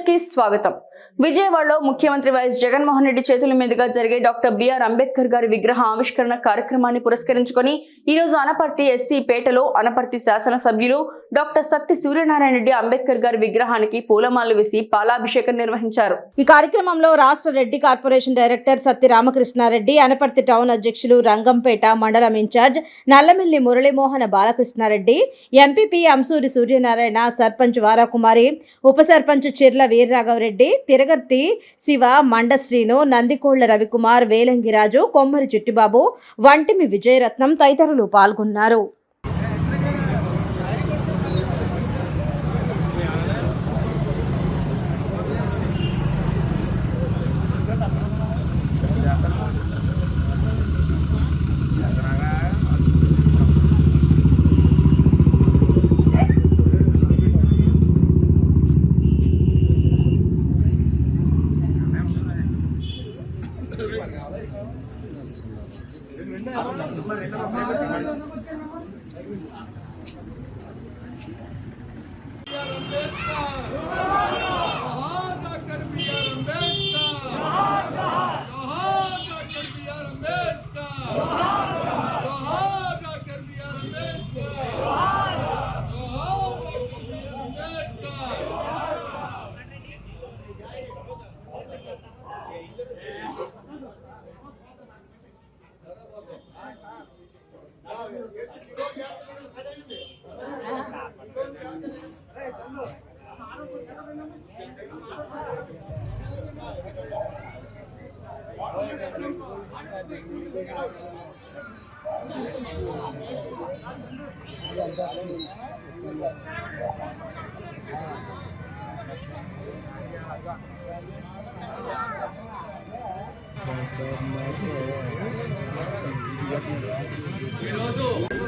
కి స్వాగతం. విజయవాడలో ముఖ్యమంత్రి వైఎస్ జగన్మోహన్ రెడ్డి చేతుల మీదుగా జరిగే డాక్టర్ బిఆర్ అంబేద్కర్ గారి విగ్రహ ఆవిష్కరణ కార్యక్రమాన్ని పురస్కరించుకొని ఈ రోజు అనపర్తి ఎస్సీ పేటలో అనపర్తి శాసన సభ్యులు డాక్టర్ సత్తి సూర్యనారాయణ రెడ్డి అంబేద్కర్ గారి విగ్రహానికి పూలమాలలు వేసి పాలాభిషేకం నిర్వహించారు. ఈ కార్యక్రమంలో రాష్ట్ర Reddy corporation director Satti Ramakrishnareddy, Anaparthi town అధ్యక్షులు రంగంపేట మండలం ఇన్ఛార్జ్ నల్లమిల్లి మురళీమోహన బాలకృష్ణారెడ్డి, ఎంపీపీ అంసూరి సూర్యనారాయణ, సర్పంచ్ వారాకుమారి, ఉప సర్పంచ్ చిర్ల వీర్రాఘవరెడ్డి, తిరగర్తి శివ, మండశ్రీను, నందికోళ్ల రవికుమార్, వేలంగిరాజు, కొమ్మరి చిట్టిబాబు, వంటిమి విజయరత్నం తదితరులు పాల్గొన్నారు.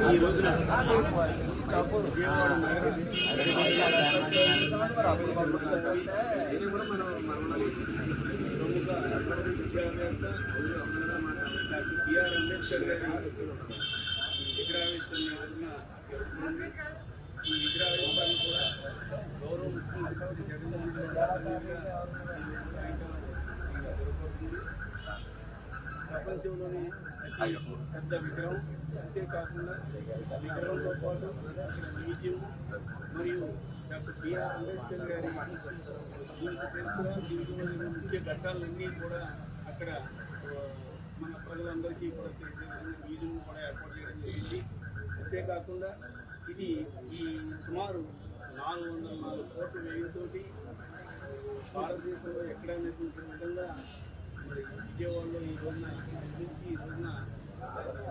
ఈ రోజున బిఆర్ అంబేద్కర్ గారి విగ్రహావిష్కరణ ఈ విగ్రహావిష్కరణ కూడా గౌరవ ముఖ్యమంత్రి జగన్మోహన్ రెడ్డి సాయంకాలం జరుగుతుంది. ప్రపంచంలోని పెద్ద విగ్రహం, అంతేకాకుండా విగ్రహంతో పాటు మ్యూజియం మరియు డాక్టర్ బిఆర్ అంబేద్కర్ గారి జీవిత చరిత్ర, జీవితంలోని ముఖ్య ఘట్టాలన్నీ కూడా అక్కడ మన ప్రజలందరికీ కూడా తెలిసే విధంగా మ్యూజియం కూడా ఏర్పాటు చేయడం జరిగింది. అంతేకాకుండా ఇది ఈ సుమారు 404 కోట్ల వ్యయంతోటి భారతదేశంలో ఎక్కడ నిర్మించిన విధంగా మరి విజయవాడలో ఈ రోజున నిర్మించి ఈ రోజున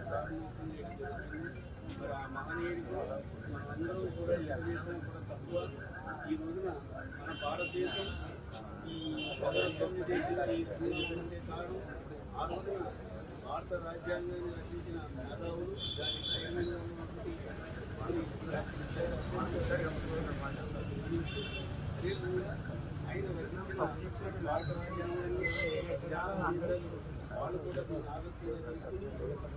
ప్రారంభించడం జరుగుతుంది. మరి ఆ మహనీయుడికి మనందరూ కూడా ఈ దేశం కూడా తక్కువ. ఈ రోజున మన భారతదేశం ఈ ప్రజాస్వామ్య దేశంగా ఈ రంగంలో కాదు. ఆ రోజున భారత రాజ్యాంగాన్ని రచించిన మేధావులు, దాని చైర్మన్గా ఉన్నటువంటి ఆయన రచించిన భారత రాజ్యాంగాన్ని చాలా అంశాలు వాళ్ళు కూడా ఆలోచన తీసుకుని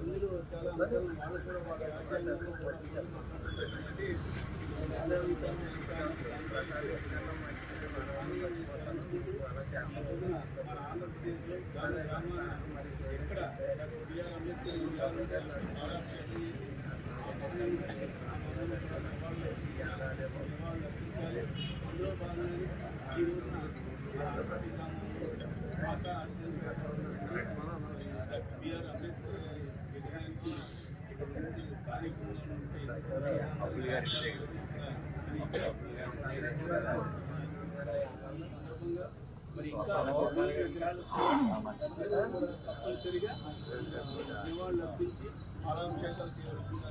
ఇందులో చాలా అంశాలు వాళ్ళు కూడా వాళ్ళ రాజ్యాంగంలో మన ఆంధ్రప్రదేశ్లో గ్రామ గ్రామాన్ని ఎక్కడ బిఆర్ అంబేద్కర్ చాలా ప్రయత్నం చేసి అర్పించాలి. అందులో భాగంగానే ఈ రోజున ఆంధ్రప్రదేశ్ గ్రామంలో మాతా బిఆర్ అంబేద్కర్ గారి విగ్రహానికి స్థానిక సందర్భంగా మరి ఇంకా విగ్రహాలు తప్పనిసరిగా నివాళులు అర్పించి పాలాభిషేకాలు చేయవలసిందిగా